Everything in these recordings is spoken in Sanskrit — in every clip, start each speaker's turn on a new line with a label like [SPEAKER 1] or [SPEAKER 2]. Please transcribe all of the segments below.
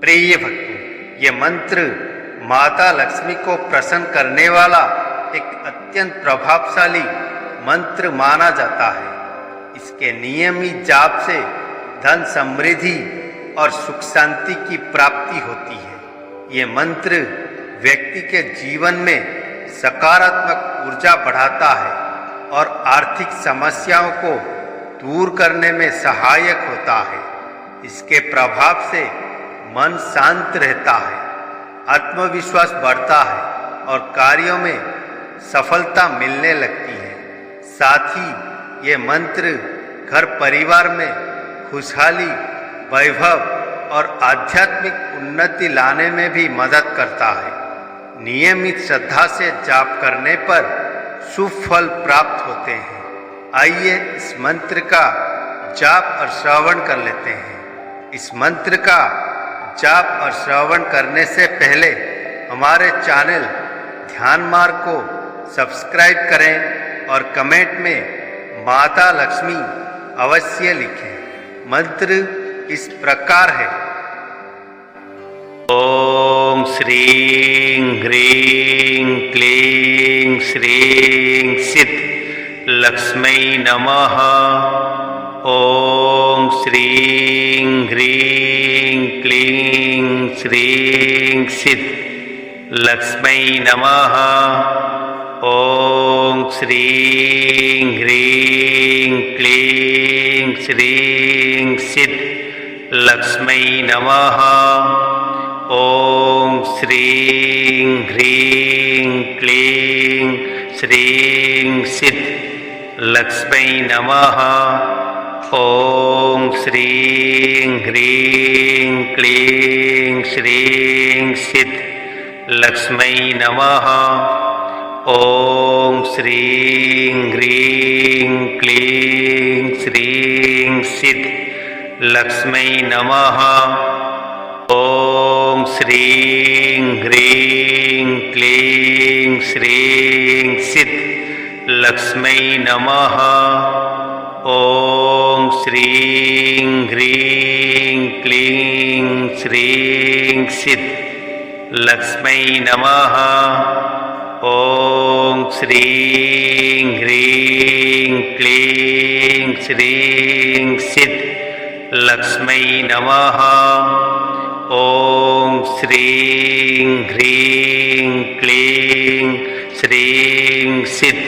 [SPEAKER 1] प्रिय भक्तों, ये मंत्र माता लक्ष्मी को प्रसन्न करने वाला एक अत्यंत प्रभावशाली मंत्र माना जाता है। इसके नियमित जाप से धन समृद्धि और सुख शांति की प्राप्ति होती है। ये मंत्र व्यक्ति के जीवन में सकारात्मक ऊर्जा बढ़ाता है और आर्थिक समस्याओं को दूर करने में सहायक होता है। इसके प्रभाव से मन शांत रहता है, आत्मविश्वास बढ़ता है और कार्यों में सफलता मिलने लगती है। साथ ही ये मंत्र घर परिवार में खुशहाली, वैभव और आध्यात्मिक उन्नति लाने में भी मदद करता है। नियमित श्रद्धा से जाप करने पर शुभ फल प्राप्त होते हैं। आइए इस मंत्र का जाप और श्रवण कर लेते हैं। इस मंत्र का जाप और श्रवण करने से पहले हमारे चैनल ध्यान मार्ग को सब्सक्राइब करें और कमेंट में माता लक्ष्मी अवश्य लिखें। मंत्र इस प्रकार है। ओम श्रीं ह्रीं क्लीं श्रीं सिद्ध लक्ष्मै नमः। ओम श्रीं ह्रीं क्लीं श्रीं सिद्ध लक्ष्मै नमः। ओम श्रीं ह्रीं क्लीं श्रीं सिद्ध लक्ष्मै नमः। ओम श्रीं ह्रीं क्लीं श्रीं सिद्ध लक्ष्मै नमः। ओम श्रीं ह्रीं क्लीं श्रीं सिद्ध लक्ष्मै नमः। ओम श्रीं ह्रीं क्लीं श्रीं सिद्ध लक्ष्मै नमः। ओम श्रीं ह्रीं क्लीं श्रीं सिद्ध लक्ष्मै नमः। ओम श्रीं ह्रीं क्लीं श्रीं सिद्ध लक्ष्मै नमः। ओम श्रीं ह्रीं क्लीं श्रीं सिद्ध लक्ष्मै नमः। ओम श्रीं ह्रीं क्लीं श्रीं सिद्ध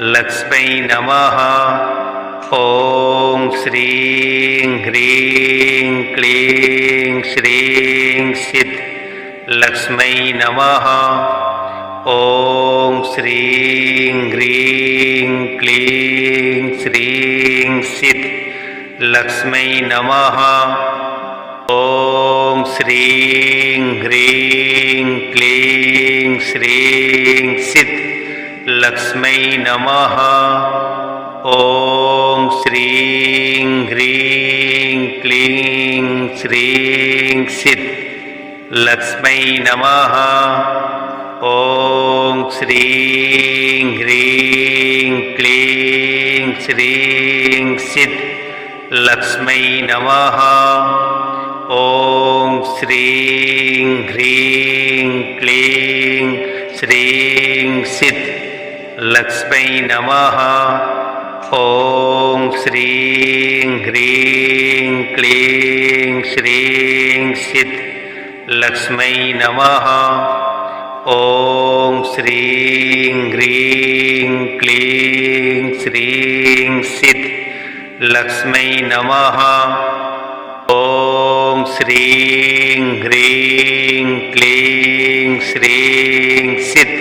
[SPEAKER 1] लक्ष्मै नमः। ओम श्रीं ह्रीं क्लीं श्रीं सिद्ध लक्ष्मै नमः। ओम श्रीं ह्रीं क्लीं श्रीं सिद्ध लक्ष्मै नमः। ओम श्रीं ह्रीं क्लीं श्रीं सिद्ध लक्ष्मै नमः। ओम श्रीं ह्रीं क्लीं श्रीं सिद्ध लक्ष्मै नमः। ओम श्रीं ह्रीं क्लीं श्रीं सिद्ध लक्ष्मै नमः। ओम श्रीं ह्रीं क्लीं श्रीं सिद्ध लक्ष्मै नमः। ओम श्रीं ह्रीं क्लीं श्रीं सिद्ध लक्ष्मै नमः। ओम श्रीं ह्रीं क्लीं श्रीं सिद्ध लक्ष्मै नमः। ओम श्रीं ह्रीं क्लीं श्रीं सिद्ध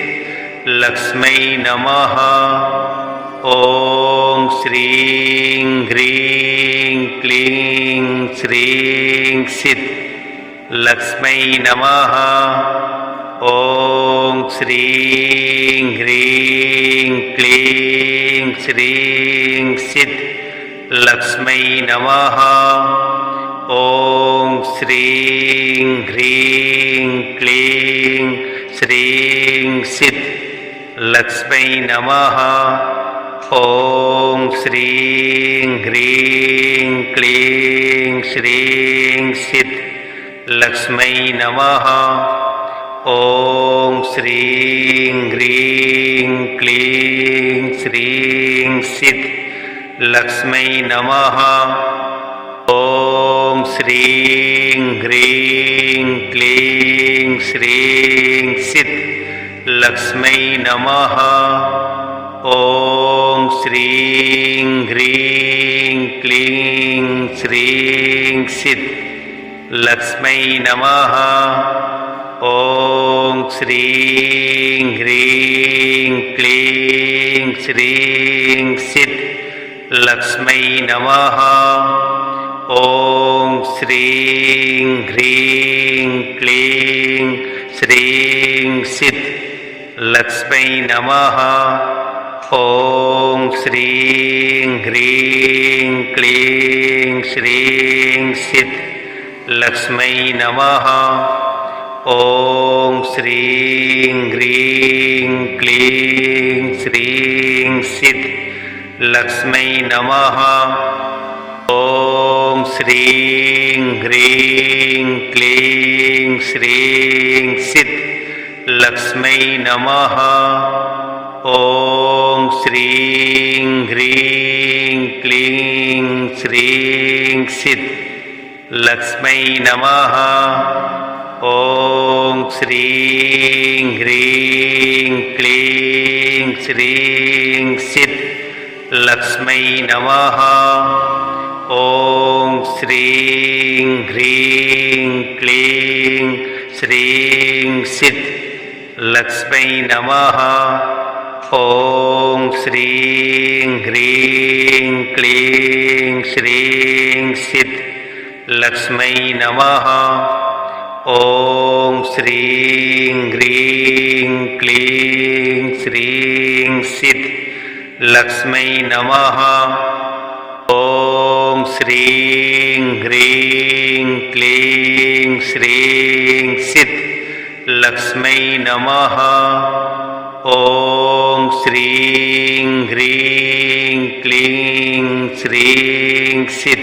[SPEAKER 1] लक्ष्मै नमः। ओम श्रीं ह्रीं क्लीं श्रीं सिद्ध लक्ष्मै नमः। ओम श्रीं ह्रीं क्लीं श्रीं सिद्ध लक्ष्मै नमः। ओम श्रीं ह्रीं क्लीं श्रीं सिद्ध लक्ष्मै नमः। ओम श्रीं ह्रीं क्लीं श्रीं सिद्ध लक्ष्मै नमः। ॐ श्रीं ह्रीं क्लीं श्रीं सिद्ध लक्ष्मै नमः। ॐ श्रीं ह्रीं क्लीं श्रीं सिद्ध लक्ष्मै नमः। ॐ श्रीं ह्रीं क्लीं श्रीं सिद्ध लक्ष्मै नमः। ॐ श्रीं ह्रीं क्लीं श्रीं सिद्ध लक्ष्मै नमः। ॐ श्रीं ह्रीं क्लीं श्रीं सिद्ध लक्ष्मै नमः। ॐ श्रीं ह्रीं क्लीं श्रीं सिद्ध लक्ष्मै नमः। ॐ श्रीं ह्रीं क्लीं श्रीं सिद्ध लक्ष्मै नमः। ॐ श्रीं ह्रीं क्लीं श्रीं सिद्ध लक्ष्मै नमः। ॐ श्रीं ह्रीं क्लीं श्रीं सिद्ध लक्ष्मै नमः। ॐ श्रीं ह्रीं क्लीं श्रीं सिद्ध लक्ष्मै नमः। ॐ श्रीं ह्रीं क्लीं श्रीं सिद्ध लक्ष्मै नमः। ॐ श्रीं ह्रीं क्लीं श्रीं सिद्ध लक्ष्मै नमः। ॐ श्रीं ह्रीं क्लीं श्रीं सिद्ध लक्ष्मै नमः। ॐ श्रीं ह्रीं क्लीं श्रीं सिद्ध लक्ष्मै नमः। ॐ श्रीं ह्रीं क्लीं श्रीं सिद्ध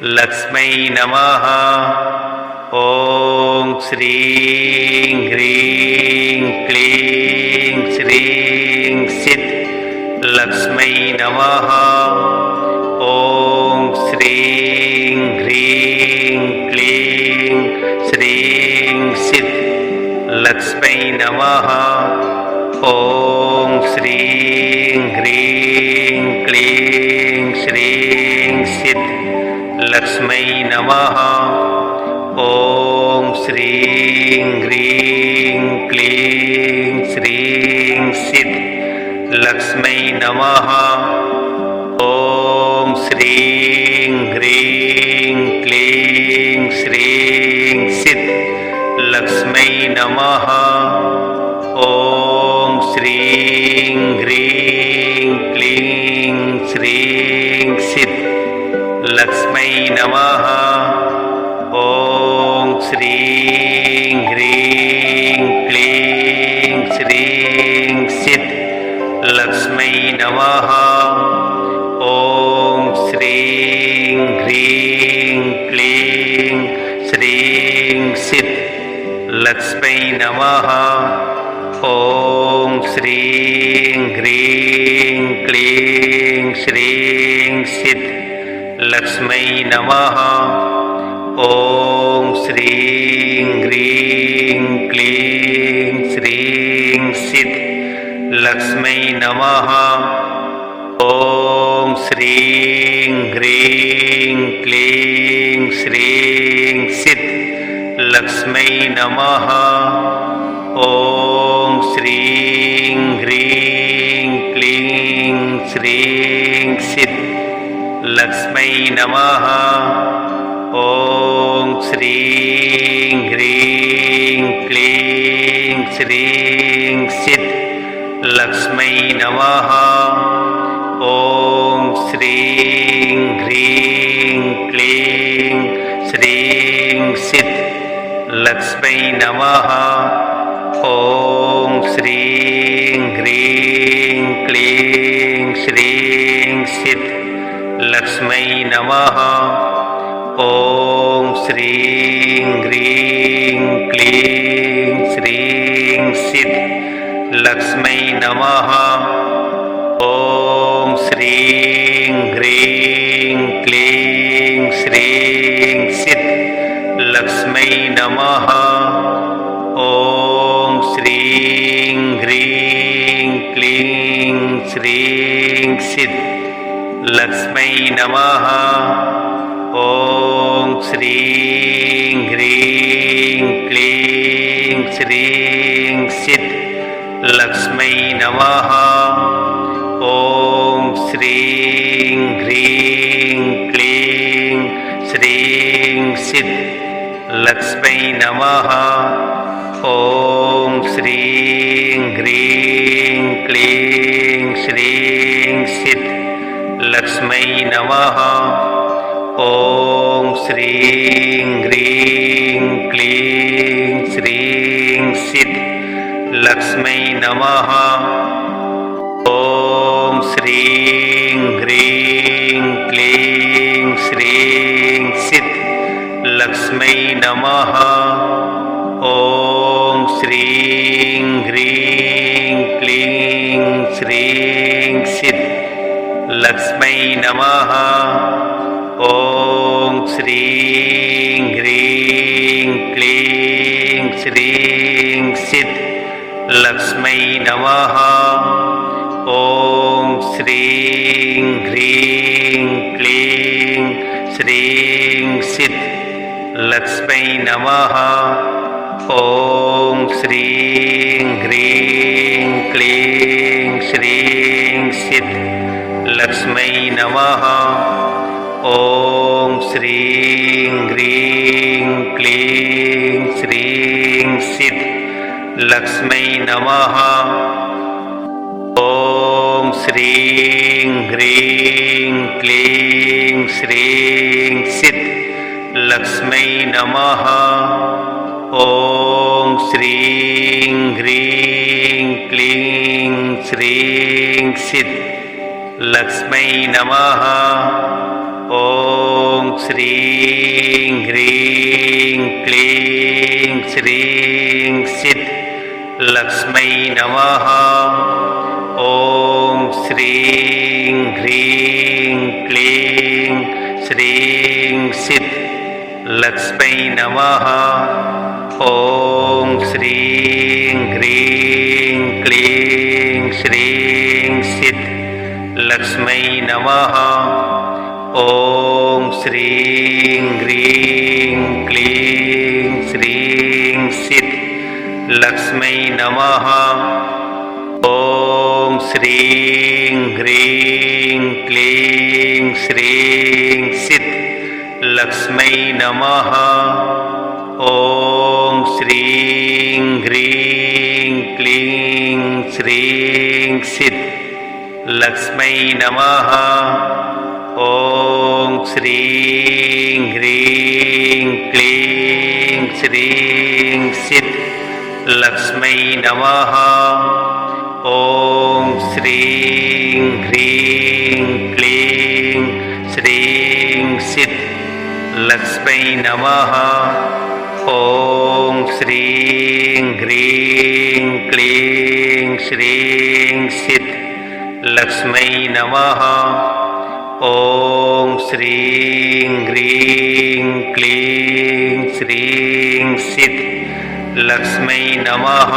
[SPEAKER 1] लक्ष्मै नमः। ॐ श्रीं ह्रीं क्लीं श्रीं सिद्ध लक्ष्मै नमः। ॐ श्रीं ह्रीं क्लीं श्रीं सिद्ध लक्ष्मै नमः। ॐ श्रीं ह्रीं क्लीं श्रीं सिद्ध लक्ष्मै नमः। ॐ श्रीं ह्रीं क्लीं श्रीं सिद्ध लक्ष्मै नमः। ॐ श्रीं ह्रीं क्लीं श्रीं सिद्ध लक्ष्मै नमः। ॐ श्रीं ह्रीं क्लीं श्रीं सिद्ध लक्ष्मै नमः। ॐ श्रीं ह्रीं क्लीं श्रीं सिद्ध लक्ष्मै नमः। ॐ श्रीं ह्रीं क्लीं श्रीं सिद्ध लक्ष्मै नमः। ॐ श्रीं ह्रीं क्लीं श्रीं सिद्ध लक्ष्मै नमः। ॐ श्रीं ह्रीं क्लीं श्रीं सिद्ध लक्ष्मै नमः। ॐ श्रीं ह्रीं क्लीं श्रीं सिद्ध लक्ष्मै नमः। ॐ श्रीं ह्रीं क्लीं श्रीं सिद्ध लक्ष्मै नमः। ॐ श्रीं ह्रीं क्लीं श्रीं सिद्ध लक्ष्मै नमः। ॐ श्रीं ह्रीं क्लीं श्रीं सिद्ध लक्ष्मै नमः। ॐ श्रीं ह्रीं क्लीं श्रीं सिद्ध लक्ष्मै नमः। ॐ श्रीं ह्रीं क्लीं श्रीं सिद्धलक्ष्मै नमः। ॐ श्रीं ह्रीं क्लीं श्रीं सिद्धलक्ष्मै नमः। ॐ श्रीं ह्रीं क्लीं श्रीं सिद्धलक्ष्मै नमः। ॐ श्रीं ह्रीं क्लीं श्रीं सिद्धलक्ष्मै नमः। ॐ श्रीं ह्रीं क्लीं श्रीं सिद्धलक्ष्मै नमः। ॐ श्रीं ह्रीं क्लीं श्रीं सिद्धलक्ष्मै नमः। ॐ श्रीं ह्रीं क्लीं श्रीं सिद्धलक्ष्मै नमः। ॐ श्रीं ह्रीं क्लीं श्रीं सिद्धलक्ष्मै नमः। ॐ श्रीं ह्रीं क्लीं श्रीं सिद्धलक्ष्मै नमः। ॐ श्रीं ह्रीं क्लीं श्रीं सिद्धलक्ष्मै नमः। ॐ श्रीं ह्रीं क्लीं श्रीं सिद्धलक्ष्मै नमः। ॐ श्रीं ह्रीं क्लीं श्रीं सिद्धलक्ष्मै नमः। ॐ श्रीं ह्रीं क्लीं श्रीं सिद्धलक्ष्मै नमः। ॐ श्रीं ह्रीं क्लीं श्रीं सिद्धलक्ष्मै नमः। ॐ श्रीं ह्रीं क्लीं श्रीं सिद्धलक्ष्मै नमः। ॐ श्रीं ह्रीं क्लीं श्रीं सिद्धलक्ष्मै नमः। ॐ श्रीं ह्रीं क्लीं श्रीं सिद्धलक्ष्मै नमः। ॐ श्रीं ह्रीं क्लीं श्रीं सिद्धलक्ष्मै नमः। ॐ श्रीं ह्रीं क्लीं श्रीं सिद्धलक्ष्मै नमः। ॐ श्रीं ह्रीं क्लीं श्रीं सिद्धलक्ष्मै नमः। ॐ श्रीं ह्रीं क्लीं श्रीं सिद्धलक्ष्मै नमः। ॐ श्रीं ह्रीं क्लीं श्रीं सिद्धलक्ष्मै नमः। ॐ श्रीं ह्रीं क्लीं श्रीं सिद्धलक्ष्मै नमः। ॐ श्रीं ह्रीं क्लीं श्रीं सिद्धलक्ष्मै नमः। ॐ श्रीं ह्रीं क्लीं श्रीं सिद्धलक्ष्मै नमः।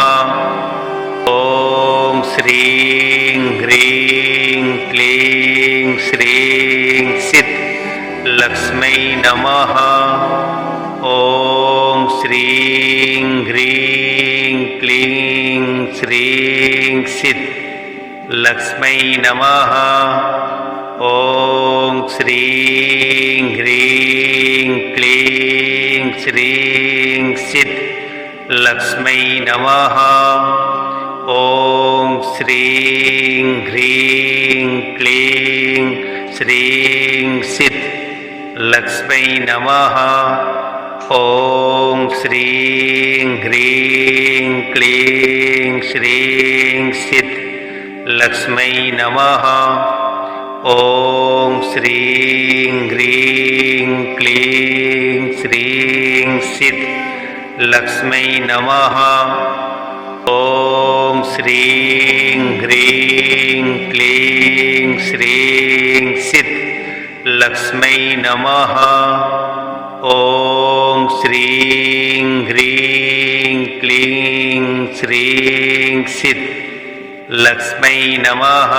[SPEAKER 1] ॐ श्रीं ह्रीं क्लीं श्रीं सिद्धलक्ष्मै नमः। ॐ श्रीं ह्रीं क्लीं श्रीं सिद्धलक्ष्मै नमः। ॐ श्रीं ह्रीं क्लीं श्रीं सिद्धलक्ष्मै नमः। ॐ श्रीं ह्रीं क्लीं श्रीं सिद्धलक्ष्मै नमः। ॐ श्रीं ह्रीं क्लीं श्रीं सिद्धलक्ष्मै नमः। ॐ श्रीं ह्रीं क्लीं श्रीं सिद्ध लक्ष्मै नमः। ॐ श्रीं ह्रीं क्लीं श्रीं सिद्ध लक्ष्मै नमः। ॐ श्रीं ह्रीं क्लीं श्रीं सिद्ध लक्ष्मै नमः।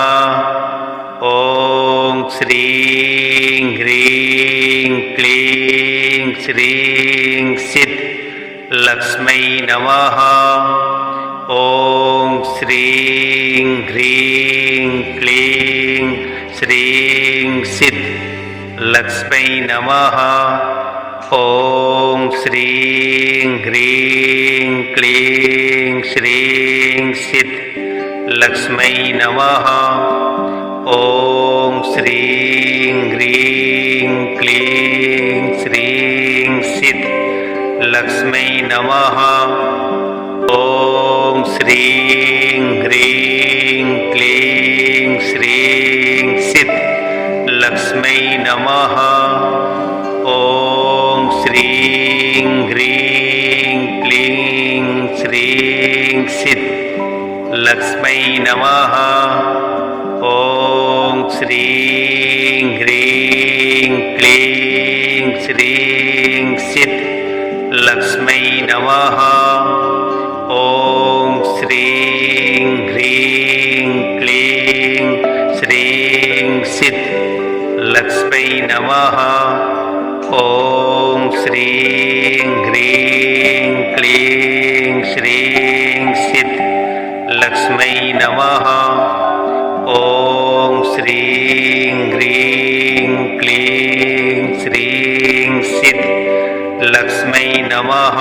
[SPEAKER 1] ॐ श्रीं ह्रीं क्लीं श्रीं सिद्ध लक्ष्मै नमः। ॐ श्रीं ह्रीं क्लीं श्रीं सिद्ध लक्ष्मै नमः। ॐ श्रीं ह्रीं क्लीं श्रीं सिद्ध लक्ष्मै नमः। ॐ श्रीं ह्रीं क्लीं श्रीं सिद्ध लक्ष्मै नमः। ॐ श्रीं ह्रीं क्लीं श्रीं सिद्ध लक्ष्मै नमः। ॐ श्रीं ह्रीं क्लीं श्रीं सिद्ध लक्ष्मै नमः। ॐ श्रीं ह्रीं क्लीं श्रीं सिद्ध लक्ष्मै नमः। ॐ श्रीं ह्रीं क्लीं श्रीं सिद्ध लक्ष्मै नमः। ॐ श्रीं ह्रीं क्लीं श्रीं सिद्ध लक्ष्मै नमः। ॐ श्रीं ह्रीं क्लीं श्रीं सिद्ध लक्ष्मै नमः।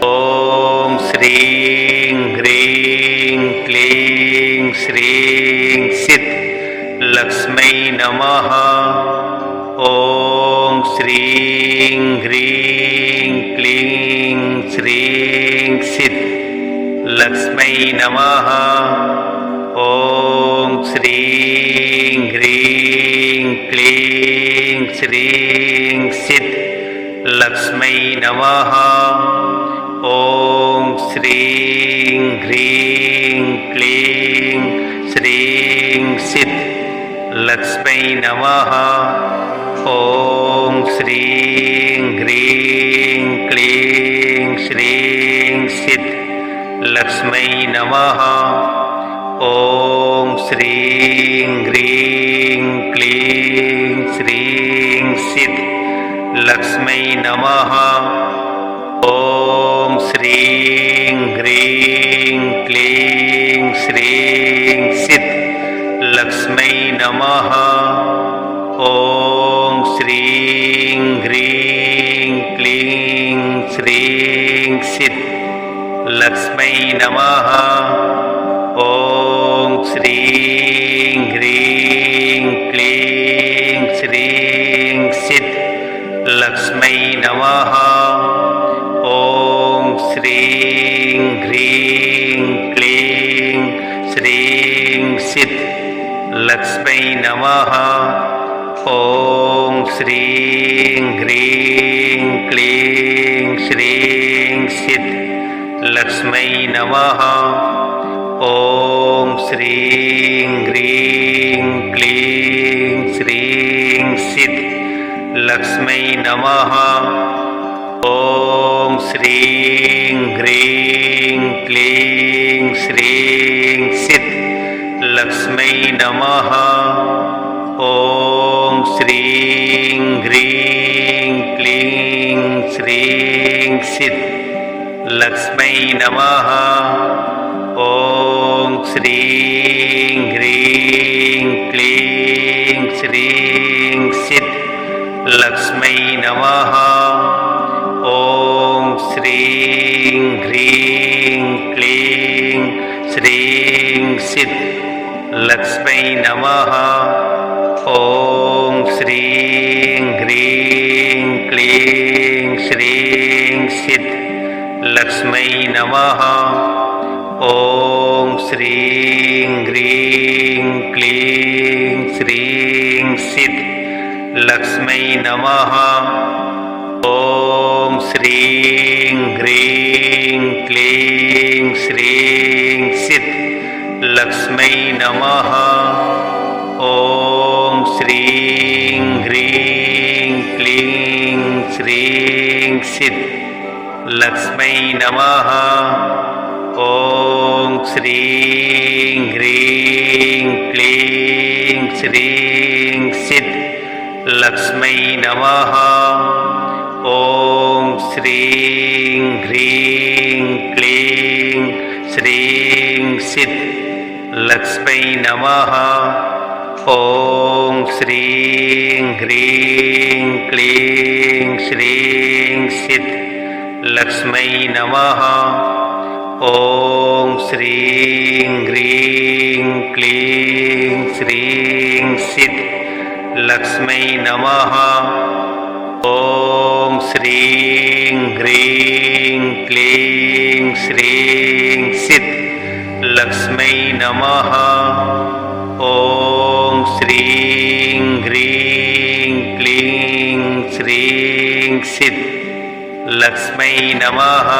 [SPEAKER 1] ॐ श्रीं ह्रीं क्लीं श्रीं सिद्ध लक्ष्मै नमः। ॐ श्रीं ह्रीं क्लीं श्रीं सिद्ध लक्ष्मै नमः। ॐ श्रीं ह्रीं क्लीं श्रीं सिद्ध लक्ष्मै नमः। ॐ श्रीं ह्रीं क्लीं श्रीं सिद्ध लक्ष्मै नमः। ॐ श्रीं ह्रीं क्लीं श्रीं सिद्ध लक्ष्मै नमः। ॐ श्रीं ह्रीं क्लीं श्रीं सिद्ध लक्ष्मै नमः। ॐ श्रीं ह्रीं क्लीं श्रीं सिद्ध लक्ष्मै नमः। ॐ श्रीं ह्रीं क्लीं श्रीं सिद्ध लक्ष्मै नमः। ॐ श्रीं ह्रीं क्लीं श्रीं सिद्ध लक्ष्मै नमः। ॐ श्रीं ह्रीं क्लीं श्रीं सिद्ध लक्ष्मै नमः। ॐ श्रीं ह्रीं क्लीं श्रीं सिद्ध लक्ष्मै नमः। ॐ श्रीं ह्रीं क्लीं श्रीं सिद्ध लक्ष्मै नमः। ॐ श्रीं ह्रीं क्लीं श्रीं सिद्ध लक्ष्मै नमः। ॐ श्रीं ह्रीं क्लीं श्रीं सिद्ध लक्ष्मै नमः। ॐ श्रीं ह्रीं क्लीं श्रीं सिद्ध लक्ष्मै नमः। ॐ श्रीं ह्रीं क्लीं श्रीं सिद्ध लक्ष्मै नमः। ॐ श्रीं ह्रीं क्लीं श्रीं सिद्ध लक्ष्मै नमः। ॐ श्रीं ह्रीं क्लीं श्रीं सिद्ध लक्ष्मै नमः। ॐ श्रीं ह्रीं क्लीं श्रीं सिद्ध लक्ष्मै नमः। ॐ श्रीं ह्रीं क्लीं श्रीं सिद्ध लक्ष्मै नमः। ॐ श्रीं ह्रीं क्लीं श्रीं सिद्ध लक्ष्मै नमः। ॐ श्रीं ह्रीं क्लीं श्रीं सिद्ध लक्ष्मै नमः। ॐ श्रीं ह्रीं क्लीं श्रीं सिद्ध लक्ष्मै नमः। ॐ श्रीं ह्रीं क्लीं श्रीं सिद्ध लक्ष्मै नमः। ॐ श्रीं ह्रीं क्लीं श्रीं सिद्ध लक्ष्मै नमः। ॐ श्रीं ह्रीं क्लीं श्रीं सिद्ध लक्ष्मै नमः।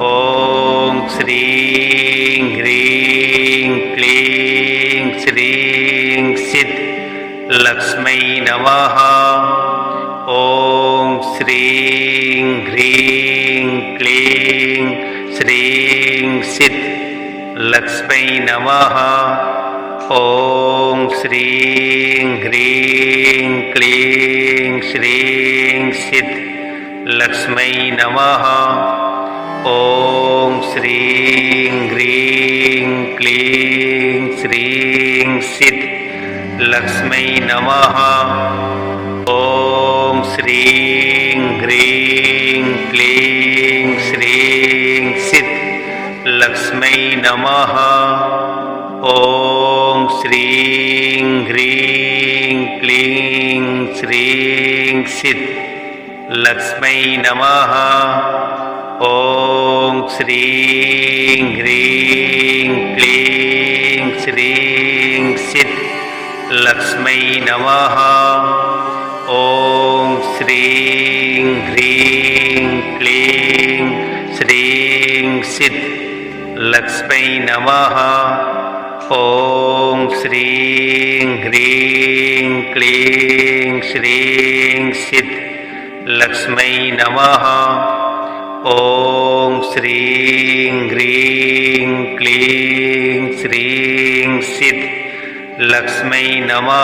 [SPEAKER 1] ॐ श्रीं ह्रीं क्लीं श्रीं सिद्ध लक्ष्मै नमः। ॐ श्रीं ह्रीं क्लीं श्रीं सिद्ध लक्ष्मै नमः। ॐ श्रीं ह्रीं क्लीं श्रीं सिद्ध लक्ष्मै नमः। ॐ श्रीं ह्रीं क्लीं श्रीं सिद्ध लक्ष्मै नमः। ॐ श्रीं ह्रीं क्लीं श्रीं सिद्ध लक्ष्मै नमः। ॐ श्रीं ह्रीं क्लीं श्रीं सिद्ध लक्ष्मै नमः। ॐ श्रीं ह्रीं क्लीं श्रीं सिद्ध लक्ष्मै नमः। ॐ श्रीं ह्रीं क्लीं श्रीं सिद्ध लक्ष्मै नमः। ॐ श्रीं ह्रीं क्लीं श्रीं सिद्ध लक्ष्मै नमः। ॐ श्रीं ह्रीं क्लीं श्रीं सिद्ध लक्ष्मै नमः।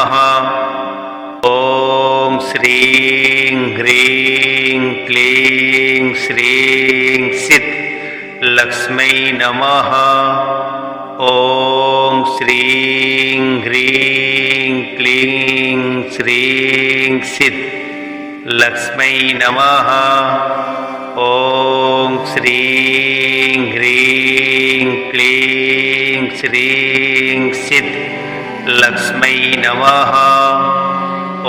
[SPEAKER 1] ॐ श्रीं ह्रीं क्लीं श्रीं सिद्ध लक्ष्मै नमः। ॐ श्रीं ह्रीं क्लीं श्रीं सिद्ध लक्ष्मै नमः। ॐ श्रीं ह्रीं क्लीं श्रीं सिद्ध लक्ष्मै नमः।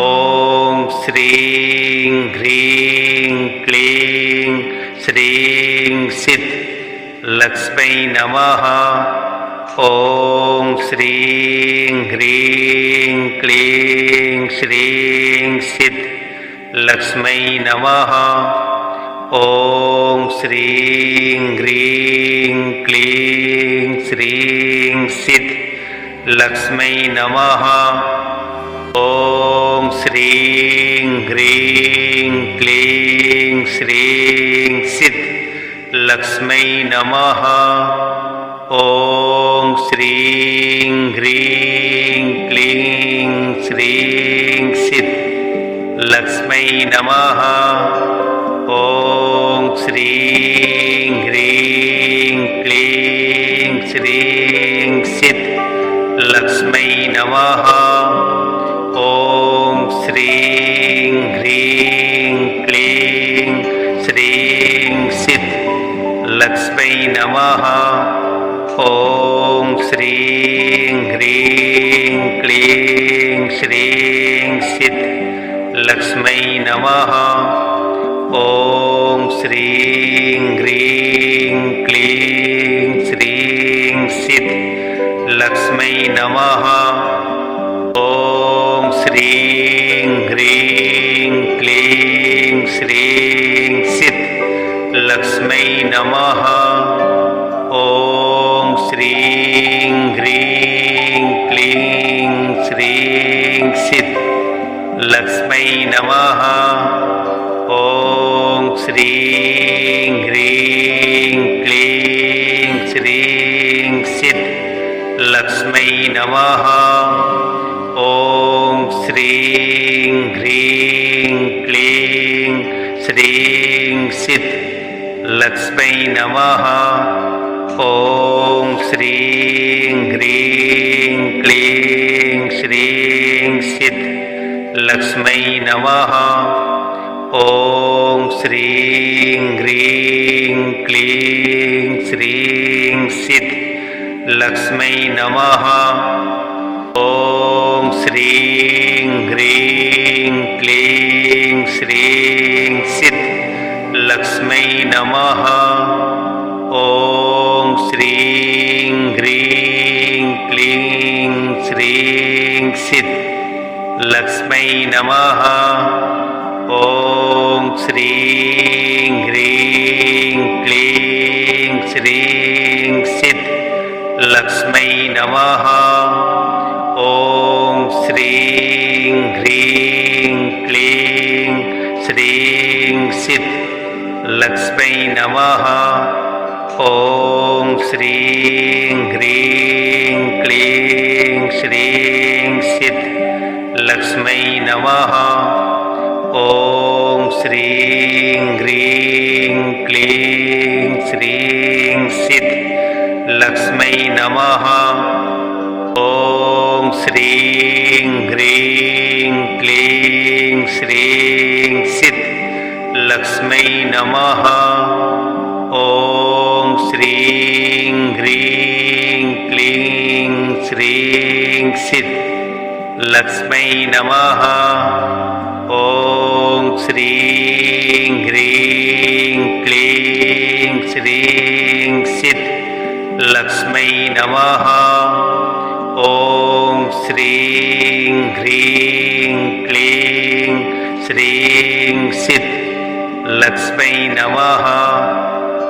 [SPEAKER 1] ॐ श्रीं ह्रीं क्लीं श्रीं सिद्ध लक्ष्मै नमः। ॐ श्रीं ह्रीं क्लीं श्रीं सिद्ध लक्ष्मै नमः। ॐ श्रीं ह्रीं क्लीं श्रीं सिद्ध लक्ष्मै नमः। ॐ श्रीं ह्रीं क्लीं श्रीं सिद्ध लक्ष्मै नमः। ॐ श्रीं ह्रीं क्लीं श्रीं सिद्ध लक्ष्मै नमः। ॐ श्रीं ह्रीं क्लीं श्रीं सिद्ध लक्ष्मै नमः। ॐ श्रीं ह्रीं क्लीं श्रीं सिद्ध लक्ष्मै नमः। ॐ श्रीं ह्रीं क्लीं श्रीं सिद्ध लक्ष्मै नमः। ॐ श्रीं ह्रीं क्लीं श्रीं सिद्ध लक्ष्मै नमः। ॐ श्रीं ह्रीं क्लीं श्रीं सिद्ध लक्ष्मै नमः। ॐ श्रीं ह्रीं क्लीं श्रीं सिद्ध लक्ष्मै नमः। ॐ श्रीं ह्रीं क्लीं श्रीं सिद्ध लक्ष्मै नमः। ॐ श्रीं ह्रीं क्लीं श्रीं सिद्ध लक्ष्मै नमः। ॐ श्रीं ह्रीं क्लीं श्रीं सिद्ध लक्ष्मै नमः। ॐ श्रीं ह्रीं क्लीं श्रीं सिद्ध लक्ष्मै नमः। ॐ श्रीं ह्रीं क्लीं श्रीं सिद्ध लक्ष्मै नमः। ॐ श्रीं ह्रीं क्लीं श्रीं सिद्ध लक्ष्मै नमः। ॐ श्रीं ह्रीं क्लीं श्रीं सिद्ध लक्ष्मै नमः। ॐ श्रीं ह्रीं क्लीं श्रीं सिद्ध लक्ष्मै नमः। ॐ श्रीं ह्रीं क्लीं श्रीं सिद्ध लक्ष्मै नमः। ॐ श्रीं ह्रीं क्लीं श्रीं सिद्ध लक्ष्मै नमः। ॐ श्रीं ह्रीं क्लीं श्रीं सिद्ध लक्ष्मै नमः। ॐ श्रीं ह्रीं क्लीं श्रीं सिद्ध लक्ष्मै नमः। ॐ श्रीं ह्रीं क्लीं श्रीं सिद्ध लक्ष्मै नमः। ॐ श्रीं ह्रीं क्लीं श्रीं सिद्ध लक्ष्मै नमः।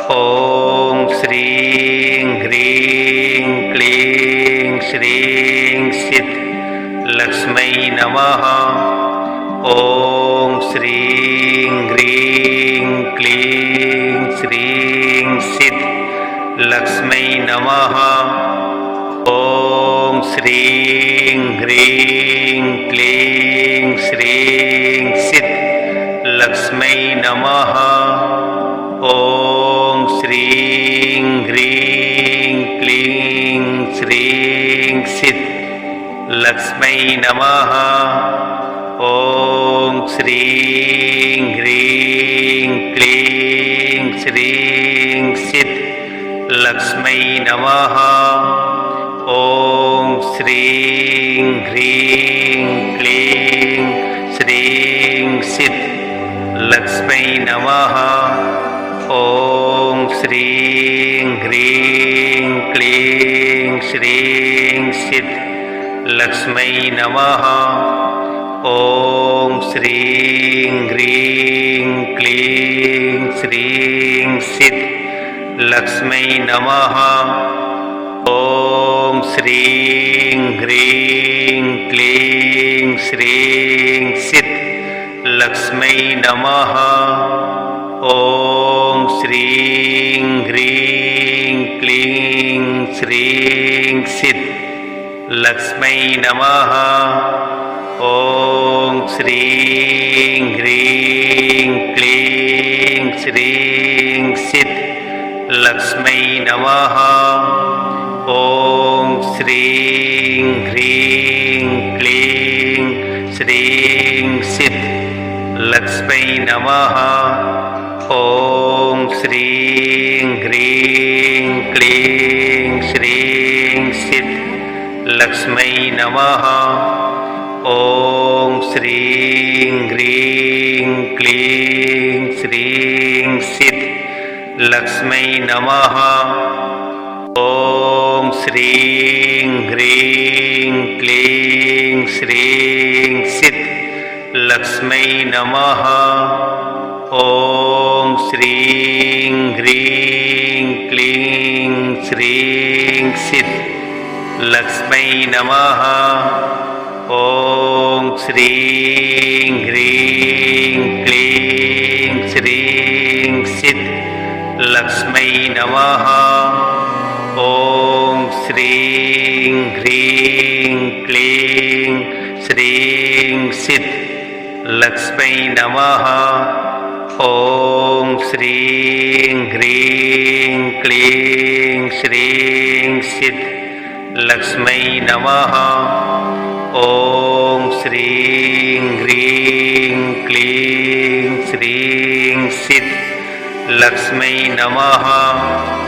[SPEAKER 1] ॐ श्रीं ह्रीं क्लीं श्रीं सिद्ध लक्ष्मै नमः। ॐ श्रीं ह्रीं क्लीं श्रीं सिद्ध लक्ष्मै नमः। ॐ श्रीं ह्रीं क्लीं श्रीं सिद्ध लक्ष्मै नमः। ॐ श्रीं ह्रीं क्लीं श्रीं सिद्ध लक्ष्मै नमः। ॐ श्रीं ह्रीं क्लीं श्रीं सिद्ध लक्ष्मै नमः। ॐ श्रीं ह्रीं क्लीं श्रीं सिद्ध लक्ष्मै नमः। ॐ श्रीं ह्रीं क्लीं श्रीं सिद्ध लक्ष्मै नमः। ॐ श्रीं ह्रीं क्लीं श्रीं सिद्ध लक्ष्मै नमः। ॐ श्रीं ह्रीं क्लीं श्रीं सिद्ध लक्ष्मै नमः। ॐ श्रीं ह्रीं क्लीं श्रीं सिद्ध लक्ष्मै नमः। ॐ श्रीं ह्रीं क्लीं श्रीं सिद्ध लक्ष्मै नमः। ॐ श्रीं ह्रीं क्लीं श्रीं सिद्ध लक्ष्मै नमः। ॐ श्रीं ह्रीं क्लीं श्रीं सिद्ध लक्ष्मै नमः। ॐ श्रीं ह्रीं क्लीं श्रीं सिद्ध लक्ष्मै नमः। ॐ श्रीं ह्रीं क्लीं श्रीं सिद्ध लक्ष्मै नमः। ॐ श्रीं ह्रीं क्लीं श्रीं सिद्ध लक्ष्मै नमः। ॐ श्रीं ह्रीं क्लीं श्रीं सिद्ध लक्ष्मै नमः। ॐ श्रीं ह्रीं क्लीं श्रीं सिद्ध लक्ष्मै नमः। ॐ श्रीं ह्रीं क्लीं श्रीं सिद्ध लक्ष्मै नमः। ॐ श्रीं ह्रीं क्लीं श्रीं सिद्ध लक्ष्मै नमः।